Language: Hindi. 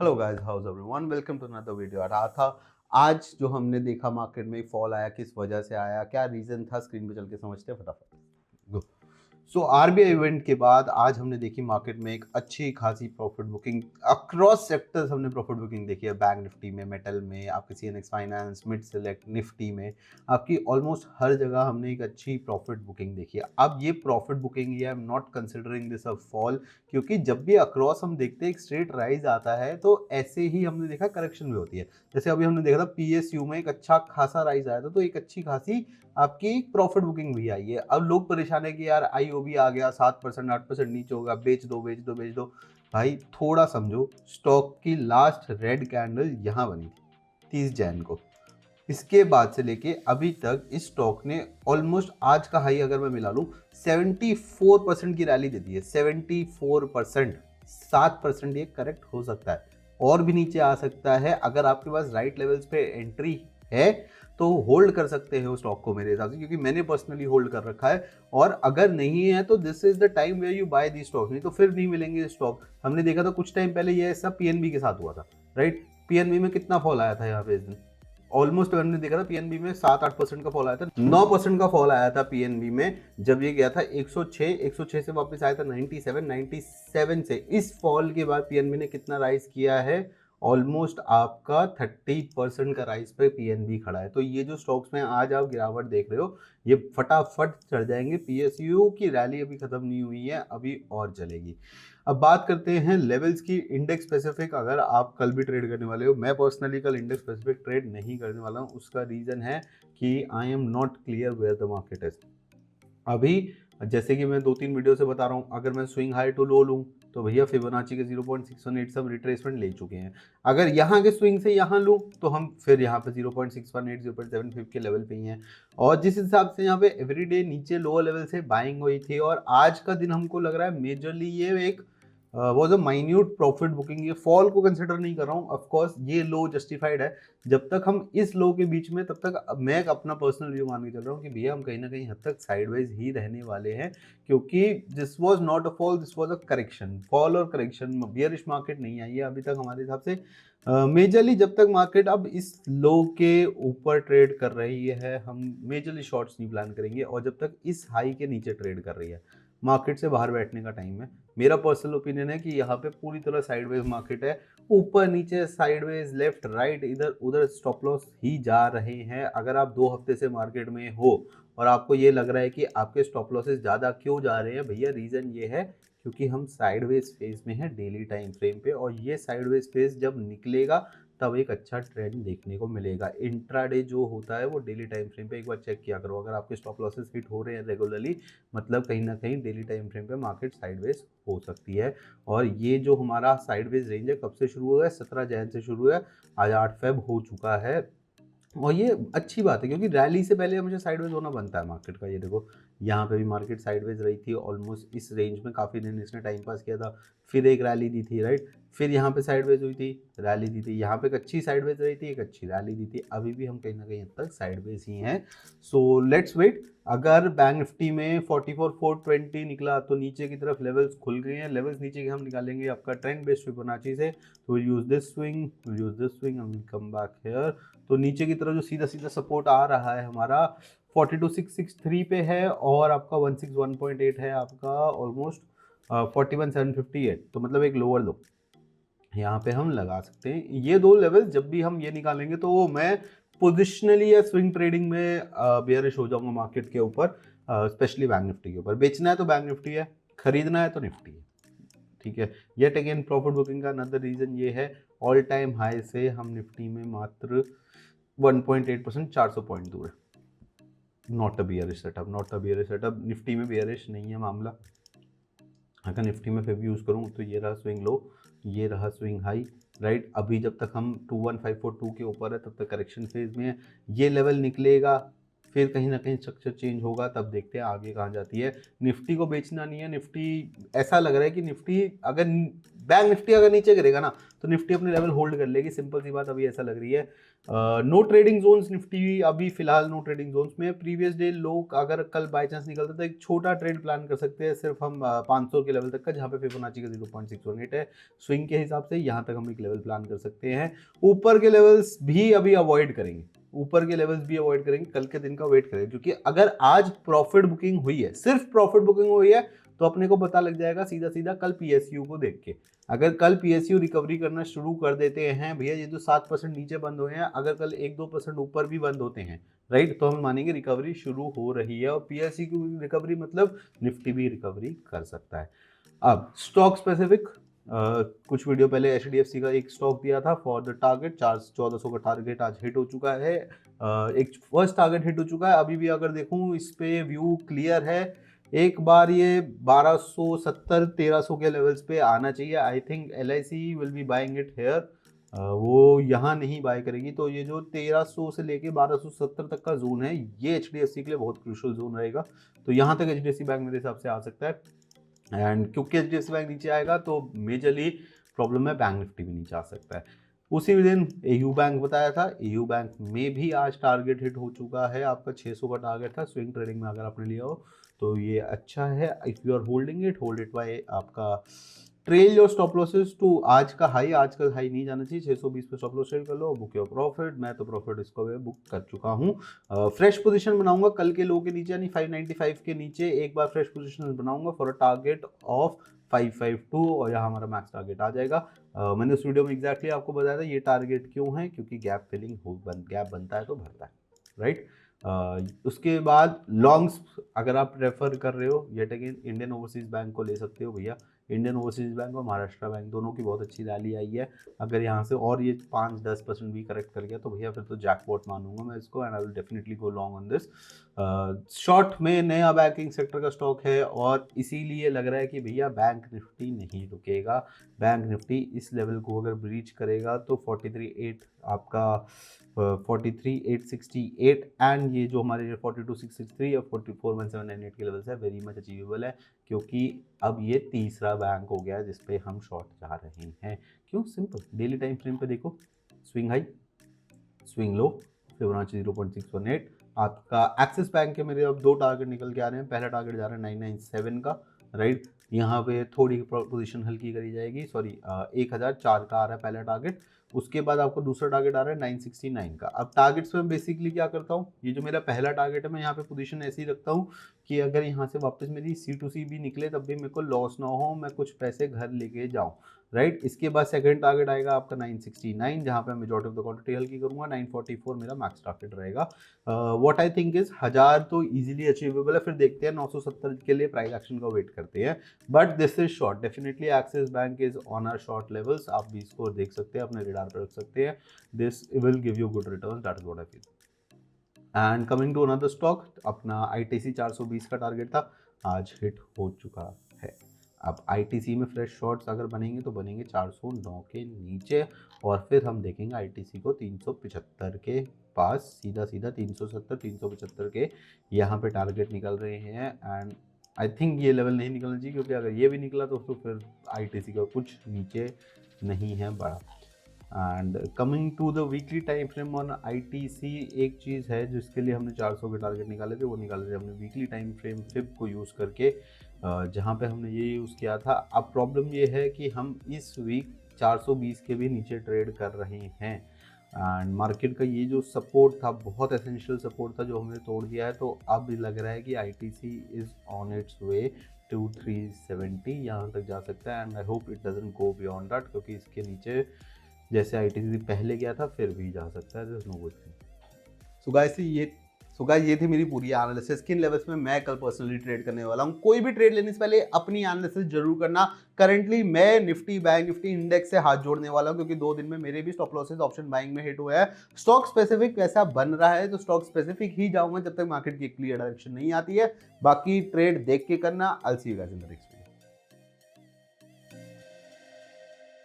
Hello guys, how's everyone, welcome to another video. रहा था आज जो हमने देखा मार्केट में फॉल आया, किस वजह से आया, क्या रीजन था, स्क्रीन पे चल के समझते हैं फटाफट। गो। सो आरबीआई इवेंट के बाद आज हमने देखी मार्केट में एक अच्छी खासी प्रॉफिट बुकिंग अक्रॉस सेक्टर्स। हमने प्रॉफिट बुकिंग देखी है बैंक निफ्टी में, मेटल में, आपके CNX finance, mid select Nifty में, आपकी ऑलमोस्ट हर जगह हमने एक अच्छी प्रॉफिट बुकिंग देखी है। अब ये प्रॉफिट बुकिंग ये आई am not considering this a fall, क्योंकि जब भी अक्रॉस हम देखते हैं एक स्ट्रेट राइज आता है तो ऐसे ही हमने देखा करेक्शन भी होती है। जैसे अभी हमने देखा था पीएसयू में एक अच्छा खासा राइज आया था, तो एक अच्छी खासी आपकी प्रॉफिट बुकिंग भी आई है। अब लोग परेशान है कि यार आईओबी आ गया 7% 8% नीचे होगा, बेच दो बेच दो बेच दो। भाई थोड़ा समझो, स्टॉक की लास्ट रेड कैंडल यहाँ बनी थी 30 जैन को। इसके बाद से लेके अभी तक इस स्टॉक ने ऑलमोस्ट आज का हाई अगर मैं मिला लूं 74% की रैली देती है। 74%, 7% ये करेक्ट हो सकता है और भी नीचे आ सकता है। अगर आपके पास राइट लेवल्स पे एंट्री है तो होल्ड कर सकते हो स्टॉक को मेरे हिसाब से, क्योंकि मैंने पर्सनली होल्ड कर रखा है। और अगर नहीं है तो this is the time where you buy the stock, नहीं तो फिर नहीं मिलेंगे स्टॉक। हमने देखा था कुछ टाइम पहले ये सब पीएनबी के साथ हुआ था, राइट। पीएनबी में कितना फॉल आया था यहाँ पे इस दिन, ऑलमोस्ट हमने देखा था पीएनबी में 7-8% का फॉल आया था, 9% का फॉल आया था पीएनबी में जब ये गया था 106 से वापस आया था 97 से। इस फॉल के बाद पीएनबी ने कितना राइज किया है, ऑलमोस्ट आपका 30% का राइज पे पीएनबी खड़ा है। तो ये जो स्टॉक्स में आज आप गिरावट देख रहे हो ये फटाफट चढ़ जाएंगे। पीएसयू की रैली अभी खत्म नहीं हुई है, अभी और चलेगी। अब बात करते हैं लेवल्स की, इंडेक्स स्पेसिफिक। अगर आप कल भी ट्रेड करने वाले हो, मैं पर्सनली कल इंडेक्स स्पेसिफिक ट्रेड नहीं करने वाला हूँ। उसका रीज़न है कि I am not clear where the market is. अभी जैसे कि मैं 2-3 वीडियो से बता रहा हूँ, अगर मैं स्विंग हाई टू लो लूँ तो भैया फिबोनाची के 0.618 सब रिट्रेसमेंट ले चुके हैं। अगर यहाँ के स्विंग से यहाँ लूँ तो हम फिर यहाँ पे 0.618 0.75 के लेवल पे ही हैं। और जिस हिसाब से यहाँ पे एवरीडे नीचे लोअर लेवल से बाइंग हुई थी, और आज का दिन हमको लग रहा है मेजरली ये एक was a minute profit booking. ये फॉल को कंसिडर नहीं कर रहा हूँ, ऑफकोर्स ये लो जस्टिफाइड है। जब तक हम इस लो के बीच में, तब तक मैं अपना पर्सनल व्यू मान के चल रहा हूँ कि भैया हम कहीं ना कहीं हद तक साइडवाइज ही रहने वाले हैं, क्योंकि this was not a fall, this was a correction. Fall और करेक्शन, बियरिश मार्केट नहीं आई है अभी तक हमारे हिसाब से। मेजरली जब तक मार्केट अब इस लो के ऊपर ट्रेड कर रही है हम मेजरली शॉर्ट्स नहीं प्लान करेंगे, और जब तक इस हाई के नीचे ट्रेड कर रही है मार्केट से बाहर बैठने का टाइम है। मेरा पर्सनल ओपिनियन है कि यहाँ पे पूरी तरह साइडवेज मार्केट है, ऊपर नीचे साइडवेज लेफ्ट राइट इधर उधर स्टॉप लॉस ही जा रहे हैं। अगर आप 2 हफ्ते से मार्केट में हो और आपको ये लग रहा है कि आपके स्टॉप लॉसेस ज़्यादा क्यों जा रहे हैं, भैया रीज़न ये है क्योंकि हम साइडवेज फेज में हैं डेली टाइम फ्रेम पे, और ये साइडवेज फेज जब निकलेगा तब एक अच्छा ट्रेंड देखने को मिलेगा। इंट्राडे जो होता है वो डेली टाइम फ्रेम पे एक बार चेक किया करो। अगर आपके स्टॉप लॉसेस हिट हो रहे हैं रेगुलरली, मतलब कहीं ना कहीं डेली टाइम फ्रेम पे मार्केट साइडवेज हो सकती है। और ये जो हमारा साइडवेज रेंज है कब से शुरू हुआ है, 17 जैन से शुरू है, आज 8 फेब हो चुका है। और ये अच्छी बात है क्योंकि रैली से पहले हमेशा साइडवेज होना बनता है मार्केट का। ये देखो यहाँ पे भी मार्केट साइडवेज रही थी ऑलमोस्ट इस रेंज में, काफ़ी दिन इसने टाइम पास किया था, फिर एक रैली दी थी, राइट। फिर यहाँ पे साइडवेज हुई थी, रैली दी थी, यहाँ पे एक अच्छी साइडवेज रही थी, एक अच्छी रैली दी थी। अभी भी हम कहीं ना कहीं हद तक साइडवेज ही हैं। So let's wait. अगर बैंक निफ्टी में 44,420 निकला तो नीचे की तरफ लेवल्स खुल गए हैं। लेवल्स नीचे के हम निकालेंगे आपका ट्रेंड बेस्ड फिबोनाची से। तो will use this swing, will use this swing and will come back here. तो नीचे की तरफ जो सीधा सीधा सपोर्ट आ रहा है हमारा 42,663 पे है, और आपका 161.8 है आपका ऑलमोस्ट 41,758। तो मतलब एक लोअर लो यहाँ पे हम लगा सकते हैं। ये दो लेवल जब भी हम ये निकालेंगे तो मैं पोजिशनली या स्विंग ट्रेडिंग में बेयरिश हो जाऊंगा मार्केट के ऊपर, स्पेशली बैंक निफ्टी के ऊपर। बेचना है तो बैंक निफ्टी है, खरीदना है तो निफ्टी है, ठीक है। येट अगेन प्रॉफिट बुकिंग का अनदर रीजन ये है, ऑल टाइम हाई से हम निफ्टी में मात्र 1.8%, 400 पॉइंट दूर है। Not a bearish setup, not a bearish setup. Nifty में बियरिश नहीं है मामला। अगर निफ्टी में फिर यूज़ करूँ तो ये रहा स्विंग लो, ये रहा स्विंग हाई, राइट। अभी जब तक हम 21542 के ऊपर है तब तक करेक्शन फेज में है। ये लेवल निकलेगा फिर कहीं ना कहीं स्ट्रक्चर चेंज होगा, तब देखते हैं आगे कहाँ जाती है। निफ्टी को बेचना नहीं है, निफ्टी ऐसा लग रहा है कि निफ्टी अगर बैंक निफ्टी अगर नीचे गिरेगा ना तो निफ्टी अपने लेवल होल्ड कर लेगी, सिंपल सी बात अभी ऐसा लग रही है। नो ट्रेडिंग जोन्स निफ्टी अभी फिलहाल नो ट्रेडिंग जोन्स में। प्रीवियस डे लोग अगर कल बाय चांस निकलता तो एक छोटा ट्रेड प्लान कर सकते हैं, सिर्फ हम 500 के लेवल तक का, जहाँ पे फिबोनाची का 0.618 है स्विंग के हिसाब से, यहाँ तक हम एक लेवल प्लान कर सकते हैं। ऊपर के लेवल्स भी अभी अवॉइड करेंगे, ऊपर के लेवल्स भी अवॉइड करेंगे, कल के दिन का वेट करेंगे, क्योंकि अगर आज प्रॉफिट बुकिंग हुई है, सिर्फ प्रॉफिट बुकिंग हुई है, तो अपने को पता लग जाएगा सीधा सीधा कल पीएसयू को देख के। अगर कल पीएसयू रिकवरी करना शुरू कर देते हैं भैया, ये जो 7% नीचे बंद हुए हैं, अगर कल 1-2% ऊपर भी बंद होते हैं राइट, तो हम मानेंगे रिकवरी शुरू हो रही है। और पीएसयू की रिकवरी मतलब निफ्टी भी रिकवरी कर सकता है। अब स्टॉक स्पेसिफिक कुछ वीडियो पहले एचडीएफसी का एक स्टॉक दिया था फॉर द टारगेट, 1400 का टारगेट आज हिट हो चुका है। एक फर्स्ट टारगेट हिट हो चुका है। अभी भी अगर देखूं इस पे व्यू क्लियर है, एक बार ये 1270-1300 के लेवल्स पे आना चाहिए। I think LIC will be buying it here, वो यहाँ नहीं बाय करेगी, तो ये जो 1300 से लेके 1270 तक का जोन है, ये एचडीएफसी के लिए बहुत क्रूशियल जोन रहेगा। तो यहाँ तक एचडीएफसी बैंक मेरे हिसाब से आ सकता है। एंड क्योंकि एचडीएफसी बैंक नीचे आएगा तो मेजरली प्रॉब्लम है, बैंक निफ्टी भी नीचे आ सकता है। उसी दिन एयू बैंक बताया था, एयू बैंक में भी आज टारगेट हिट हो चुका है। आपका 600 का टारगेट था स्विंग ट्रेडिंग में, अगर आपने लिया हो तो ये अच्छा है। If you are holding it, hold it by आपका trail your stop losses to आज का हाई। आज का हाई नहीं जाना चाहिए, 620 पे स्टॉप लॉस ट्रेड कर लो, बुक योर प्रॉफिट। मैं तो प्रॉफिट इसको बुक कर चुका हूँ। फ्रेश पोजीशन बनाऊंगा कल के लो के नीचे, यानी 595 के नीचे एक बार फ्रेश पोजीशन बनाऊंगा फॉर अ टारगेट ऑफ 552, और यहाँ हमारा मैक्स टारगेट आ जाएगा। मैंने उस वीडियो में एग्जैक्टली आपको बताया था ये टारगेट क्यों है, क्योंकि गैप फिलिंग हो, गैप बनता है तो भरता है राइट। उसके बाद लॉन्ग्स अगर आप रेफर कर रहे हो, yet again Indian overseas bank को ले सकते हो भैया। इंडियन ओवरसीज बैंक और महाराष्ट्र बैंक दोनों की बहुत अच्छी रैली आई है। अगर यहाँ से और ये 5-10% भी करेक्ट कर गया तो भैया फिर तो जैकपॉट मानूंगा मैं इसको, and I will definitely go long on this. Short में नया बैंकिंग सेक्टर का स्टॉक है, और इसीलिए लग रहा है कि भैया बैंक निफ्टी नहीं रुकेगा। बैंक निफ्टी इस लेवल को अगर ब्रीच करेगा तो 43,800 आपका 43,868, एंड ये जो हमारे 42,663 और 44,1798 के लेवल्स है वेरी मच अचीवेबल है, क्योंकि अब ये तीसरा बैंक हो गया है जिसपे हम शॉर्ट जा रहे हैं। क्यों? सिंपल, डेली टाइम फ्रेम पे देखो, swing high, swing low, Fibonacci 0.618। आपका एक्सिस बैंक के मेरे अब 2 टारगेट निकल के आ रहे हैं। पहला टारगेट जा रहा है 997 का राइट, यहाँ पे थोड़ी पोजीशन हल्की करी जाएगी, सॉरी 1004 का आ रहा है पहला टारगेट। उसके बाद आपको दूसरा टारगेट आ रहा है 969 का। अब टारगेट्स में बेसिकली क्या करता हूँ, ये जो मेरा पहला टारगेट है मैं यहाँ पे पोजीशन ऐसी रखता हूँ कि अगर यहाँ से वापस मेरी C2C भी निकले तब भी मेरे को लॉस ना हो, मैं कुछ पैसे घर लेके जाऊँ राइट। इसके बाद सेकंड टारगेट आएगा आपका 969, जहाँ पे मेजॉरिटी ऑफ द क्वांटिटी हल्की करूँगा। 944 मेरा मैक्स टारगेट रहेगा। व्हाट आई थिंक इज 1000 तो इजीली अचीवेबल है। फिर देखते हैं 970 के लिए प्राइस एक्शन का वेट करते हैं, but this is short. Definitely Axis Bank is on our short levels, आप भी इसको देख सकते हैं, अपने रिडार पर रख सकते हैं। This will give you good return, that is what I feel. And coming to another stock, अपना आईटीसी 420 का टारगेट था, आज हिट हो चुका है। अब आईटीसी में फ्रेश शॉर्ट्स अगर बनेंगे तो बनेंगे 409 के नीचे, और फिर हम देखेंगे आईटीसी को 375 के पास, सीधा सीधा 370-375 के यहाँ पे टारगेट निकल रहे हैं। एंड आई थिंक ये लेवल नहीं निकलना चाहिए, क्योंकि अगर ये भी निकला तो फिर आईटीसी का कुछ नीचे नहीं है बड़ा। And coming to the weekly time frame on ITC, एक चीज़ है जिसके लिए हमने 400 के टारगेट निकाले थे, वो निकाले थे हमने वीकली टाइम फ्रेम फिब को यूज़ करके, जहाँ पे हमने ये यूज़ किया था। अब प्रॉब्लम ये है कि हम इस वीक 420 के भी नीचे ट्रेड कर रहे हैं, एंड मार्केट का ये जो सपोर्ट था, बहुत एसेंशियल सपोर्ट था, जो हमने तोड़ दिया है। तो अब लग रहा है कि ITC is on its way to 370, यहाँ तक जा सकता है। And I hope it doesn't go beyond that, क्योंकि इसके नीचे जैसे आईटीसी पहले गया था फिर भी जा सकता है। No good thing. So guys ये थी मेरी पूरी एनालिसिस। किन लेवल्स में मैं कल पर्सनली ट्रेड करने वाला हूँ। कोई भी ट्रेड लेने से पहले अपनी एनालिसिस जरूर करना। करंटली मैं निफ्टी, बैंक निफ्टी इंडेक्स से हाथ जोड़ने वाला हूँ, क्योंकि 2 दिन में मेरे भी स्टॉप लॉसेस ऑप्शन बाइंग में हिट हुए हैं। स्टॉक स्पेसिफिक कैसा बन रहा है तो स्टॉक स्पेसिफिक ही जाऊंगा जब तक मार्केट की क्लियर डायरेक्शन नहीं आती है। बाकी ट्रेड देख के करना। I will see you guys in the next video.